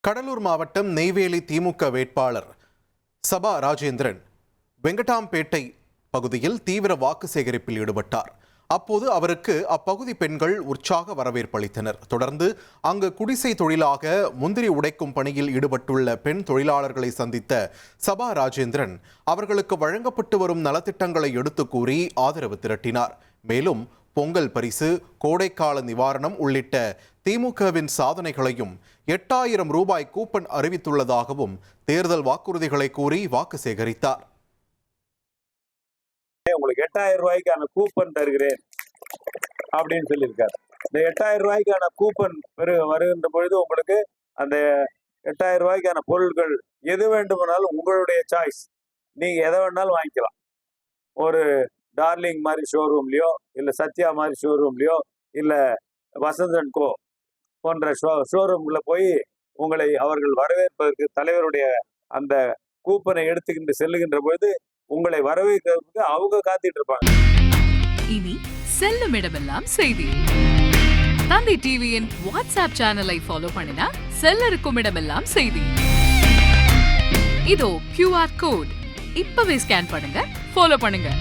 கடலூர் மாவட்டம் நெய்வேலி திமுக வேட்பாளர் சபா ராஜேந்திரன் வெங்கடாம்பேட்டை பகுதியில் தீவிர வாக்கு சேகரிப்பில் ஈடுபட்டார். அப்போது அவருக்கு அப்பகுதி பெண்கள் உற்சாக வரவேற்பளித்தனர். தொடர்ந்து அங்கு குடிசை தொழிலாக முந்திரி உடைக்கும் பணியில் ஈடுபட்டுள்ள பெண் தொழிலாளர்களை சந்தித்த சபா ராஜேந்திரன் அவர்களுக்கு வழங்கப்பட்டு வரும் நலத்திட்டங்களை எடுத்து கூறி ஆதரவு திரட்டினார். மேலும் பொங்கல் பரிசு, கோடைக்கால நிவாரணம் உள்ளிட்ட திமுகவின் சாதனைகளையும் 8000 ரூபாய் கூப்பன் அறிவித்துள்ளதாகவும் தேர்தல் வாக்குறுதிகளை கூறி வாக்கு சேகரித்தார். உங்களுக்கு 8000 ரூபாய்க்கான கூப்பன் தருகிறேன் அப்படின்னு சொல்லியிருக்காரு. இந்த 8000 ரூபாய்க்கான கூப்பன் வருகின்ற பொழுது உங்களுக்கு அந்த 8000 ரூபாய்க்கான பொருட்கள் எது வேண்டுமானாலும் உங்களுடைய சாய்ஸ், நீங்க எதை வேணாலும் வாங்கிக்கலாம். ஒரு டார்லிங் மாதிரி ஷோரூம்லயோ, இல்ல சத்யா மாதிரி ஷோரூம்லயோ, இல்ல வசந்தன் கோ போன்ற ஷோரூம்ல போய் உங்களை அவர்கள் வரவேற்பதற்கு தலைவருடைய அந்த கூப்பனை எடுத்துக்கிட்டு செல்லுகின்ற பொழுது உங்களை வரவேற்கிறதுக்கு அவங்க காத்துட்டு இருப்பாங்க. இனி செல்லும் இடமெல்லாம் செய்தி. தந்தை டிவியின் வாட்ஸ்அப் சேனலை ஃபாலோ பண்ணினா செல்ல இருக்கும் இடமெல்லாம் செய்தி. இதோ QR கோட் இப்பவே ஸ்கேன் பண்ணுங்க, ஃபாலோ பண்ணுங்க.